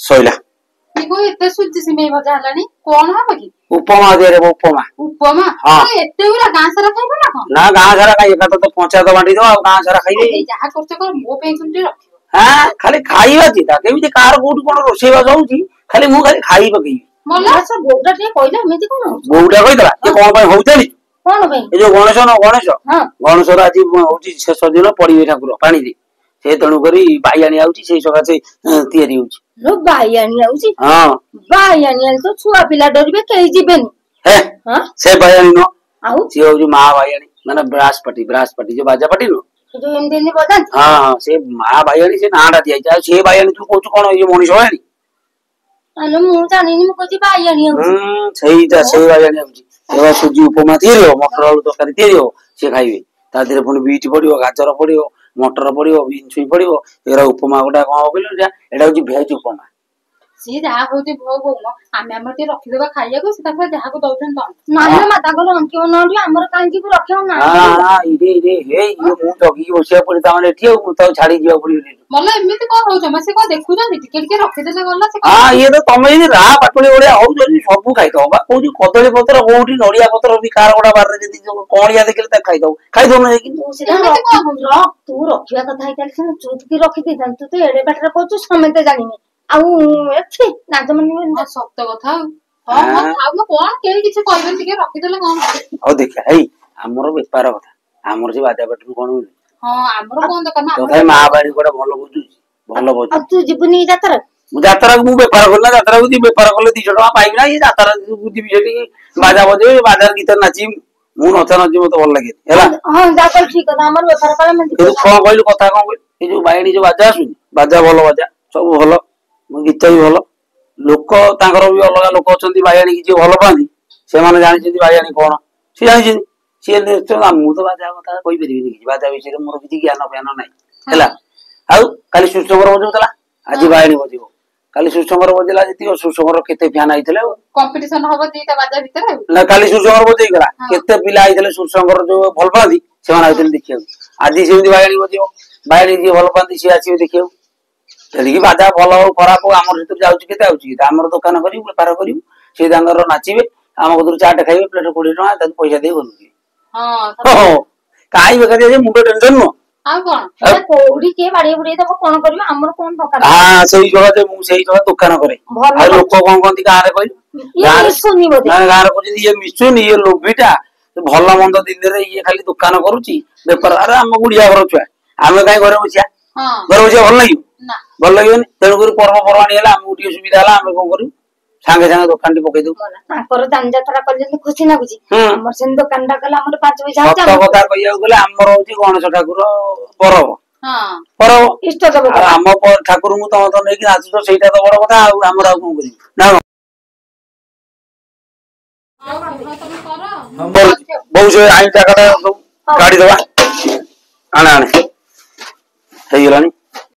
सैला देखो एते सुजी सिमेई भजा हलानी कोन हबो कि उपमा दे रे उपमा उपमा हां एते उरा गां सारा खाइबो ना कोन ना गां सारा खाइ एका तो पंचायत बांटी दो आ गां सारा खाइबे जहा करछ कर मो पे सुनते रखियो हां खाली खाइबा चिता केमिति कार कोठ कोन रोसेई बाज होउची खाली मु खाली खाइ पकई मला सब बोडा टे कहला एमिति कोन बोउटा कहितला ए कोन पय होउतली कोन भाई ए जो गणेश न गणेश हां गणेश आज होउची शेष दिन पड़िबे ठाकुर पानी दे से तणु करी बाईयानी आउची से सकासे तयारी होउची लो बाईयानी आउची हां बाईयानी तो छुआ पिला डरबे केई जिबेनी हे हां से बाईयानी न आउ से होउची मा बाईयानी माने ब्रासपटी जो बाजा पटी न जो एम देनी बदन हां से मा बाईयानी से नाडा दिया जा से बाईयानी तू कहू कोन ये मनीष होयानी अनु मु जानिनी मु कहजी बाईयानी आउची सहीटा से बाईयानी आउची एवा सुजी उपमा तिरियो मटर आलू तरकारी तिरियो से खाइबे ता देरे पुनी बीट पड़ियो गाजर पड़ियो मटर पड़ियो बीन छुई पड़ियो एरा उपमा गोटा कोन कहलो एटा होची भेज उपमा सी जहा होती भोग म आमे हमर ते रखि देबा खाइया को सीता पर जहा को दउछन त नानी माता को अंकी न दियो हमर कांकी को रखियो ना हां इरे हे ये मु जगी बसिया पड़ी ता माने एठी मु त छाड़ी जिया पड़ी मला एमिति को होछ म से को देखु जंदी टिके टिके रखि देले गल्ला से हां ये तो तमे जे रा पाटुली ओडिया हो जदी सब खाइ दो बा कोजी कदली पत्र कोठी नडिया पत्र भी कार गोडा बार जदी कोणिया देखले त खाइ दो न कि तू सीधा तू रखिया कथा इतल से चुप की रखि दे तू तो एडे बाटरा कहू समेते जानिनी आउ एथि नाजमनी सत्य कथा हां हां आउ कोन केई किछ कहबे टिके रखि देले कोन ओ देखा हे हमर व्यापार कथा हमर जे बाजा बाटू कोन हां हमर कोन दकान तो भाई मां बाड़ी कोडा भलो बुझु अब तू जिबुनी जात्रा जात्रा मु व्यापार करला जात्रा को व्यापार करले 200 टका पाइबी ना ये जात्रा बुद्धि बिसेटी बाजा बजे बाजार गीत नाची मु नचा नची मते भल लागे हैला हां जाकर ठीक है हमर व्यापार कला में तू कोन कहलु कथा कोन कहलु ए जो बाइणी जो बाजा आसु बाजा भलो बाजा सब भलो गीत भी भलो लोक तांकर भी अलग लोक अछंती बायाणी की जे भलो पांदी से माने जानि छथि बायाणी कोन से जानि छथि से देखतो मु तो बाजा कथा कोइ परिबिनी कि बाजा विषय मोर किछि ज्ञान नै हैला आउ काली सुसंगर बजौतला आज बायाणी बजिबो काली सुसंगर बजेला जति सुसंगर केते फैन आइतले कंपटीशन होबो दीटा बाजा भीतर ना काली सुसंगर बजै गला केते पिला आइतले सुसंगर जो भल पांदी से माने आइतले देखियो आज सेमि बायाणी बजिबो बायाणी जे भल पांदी से आसीबे देखियो तेलिकी बाजा भल खराब हमर भीतर जाउची केते आउची हमर दुकान करी व्यापार करी से दांगर नाचिबे हम कदर चाट खाइबे प्लेट 20 टका त पैसा दे बोलू हां काई बेकर जे मुंडो टेंशन न आ कोन कोडी के बाडी बुडी त कोन करबे हमर कोन दुकान हां सही जगह जे मु सही जगह दुकान करे आ लोक कोन कोन ती गारे कहि ये सुनी बोदे ना गारे कहि ये मिसुनी ये लोभिटा भल मंद दिन रे ये खाली दुकान करूची व्यापार अरे हम गुडिया घर छुआ आमे काई घरे बसिया हां घर बसिया भल नहीं ना भल लगियोनी तेनु करी पर्व परवानी हला हम उठी सुविधा हला हम कोन करू सांगे सांगे दुकान टी पकई दउ ताकर दान यात्रा करले खुशी ना बुझी हमर सेन दुकान टा कला हमर 5 पैसा होता सब कथा कहिया गेले हमर होची गणेश ठाकुर परब हां परब इष्ट देव हम पर ठाकुर मु त नै कि नाचु तो सेटा तो बड़ कथा हमर आ कोन करी ना हम बहु से आई टाका गाड़ी दवा आने आने हे गेलानी